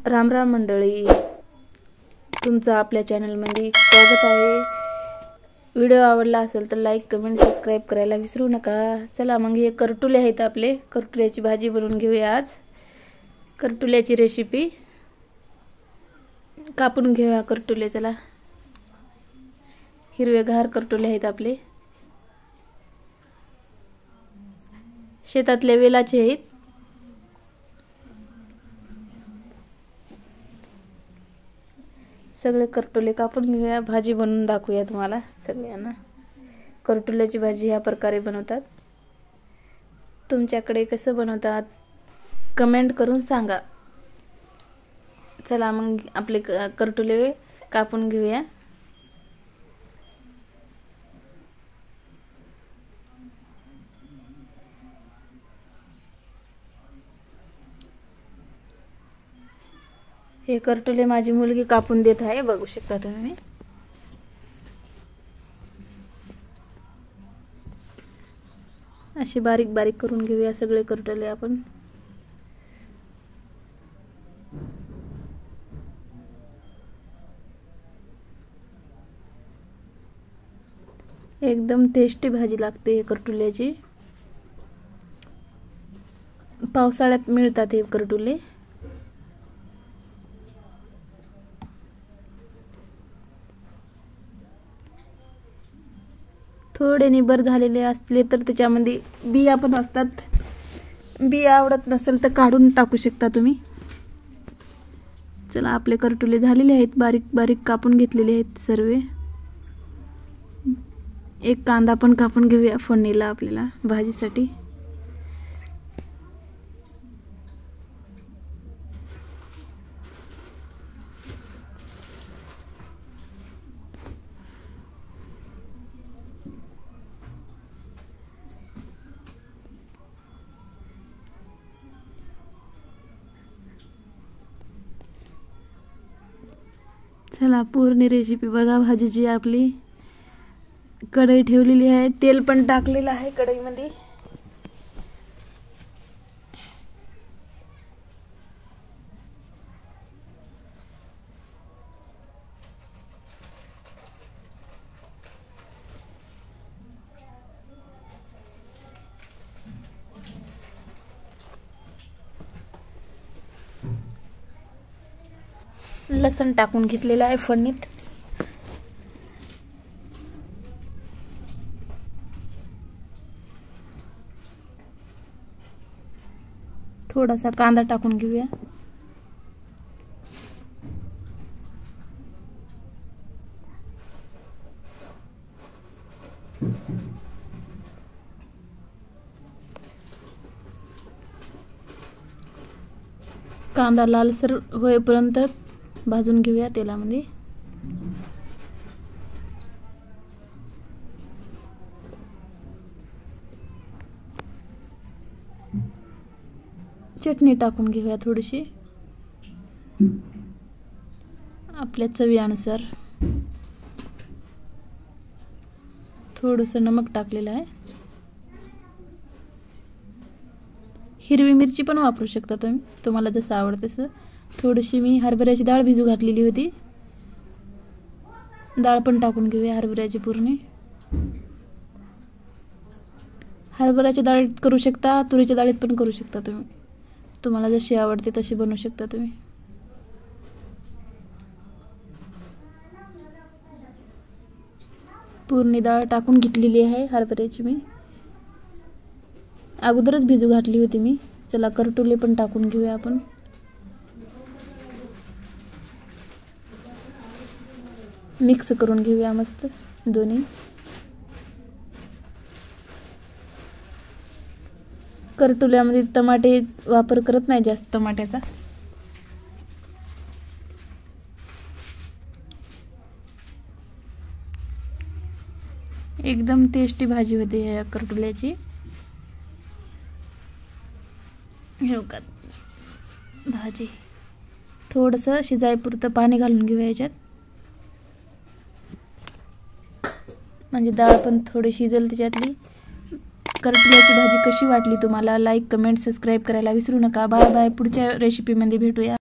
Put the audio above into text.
राम राम मंडळी, तुमचं आपल्या चॅनलमध्ये स्वागत आहे। व्हिडिओ आवडला असेल तर लाईक कमेंट सबस्क्राइब करायला विसरू नका। चला मग हे करटुले आहेत आपले, करटुल्याची भाजी बनवून घेऊया। आज करटुल्याची रेसिपी कापून घेऊया करटुले। चला, हिरवेगार करटुले आहेत आपले, शेतातले वेलाचे आहेत। सगळे करटुले कापून घेऊया, भाजी बनवून दाखवूया तुम्हाला सगळ्यांना। करटुल्याची भाजी ह्या प्रकारे बनवतात, तुमच्याकडे कसं बनवतात कमेंट करून सांगा। चला मग आपले करटुले कापून घेऊया। हे करटुले माझी मुलगी कापून देत आहे, बघू शकता तुम्ही। असे बारीक बारीक करून घेऊया सगळे करटुले आपण। एकदम टेस्टी भाजी लागते हे करटुल्याची। पावसाळ्यात मिळतात हे करटुले। थोडे निबर झालेले असले तर त्याच्यामध्ये बिया पण असतात, बिया आवडत नसेल तर काढून टाकू शकता तुम्ही। चला, आपले करटुले झालेले आहेत, बारीक बारीक कापून घेतलेले आहेत सर्व। एक कांदा पण कापून घेऊया फोडणीला आपल्याला भाजीसाठी। चला, पूर्ण रेसिपी बघा भाजीची। आपली कढई ठेवलेली आहे, तेल पण टाकलेलं आहे कढईमध्ये। लसण टाकून घेतलेला आहे फोडणीत। थोडासा कांदा टाकून घेऊया। कांदा लालसर होईपर्यंत भाजून घेऊया तेलामध्ये। चटणी टाकून घेऊया थोडीशी आपल्या चवीनुसार। थोडंसं नमक टाकलेलं आहे। हिरवी मिरची पण वापरू शकता तुम्ही, तुम्हाला जसं आवडतं तसं। थोडीशी मी हरभऱ्याची डाळ भिजू घातलेली होती, डाळ पण टाकून घेऊया हरभऱ्याची पूर्ण। हरभऱ्याची डाळीत करू शकता, तुरीच्या डाळीत पण करू शकता तुम्ही, तुम्हाला जशी आवडते तशी बनवू शकता तुम्ही। पूर्ण डाळ टाकून घेतलेली आहे हरभऱ्याची, मी अगोदरच भिजू घातली होती मी। चला, करटुले पण टाकून घेऊया आपण। मिक्स करून घेऊया मस्त दोन्ही। करटुल्यामध्ये टमाटे वापर करत नाही जास्त टमाट्याचा। एकदम टेस्टी भाजी होते या करटुल्याची। हे बघा भाजी, थोडंसं शिजायपुरतं पाणी घालून घेऊया याच्यात, म्हणजे डाळ पण थोडी शिजेल त्याच्यातली। करटुल्याची भाजी कशी वाटली तुम्हाला? लाईक कमेंट सबस्क्राइब करायला विसरू नका। बाय बाय, पुढच्या रेसिपीमध्ये भेटूया।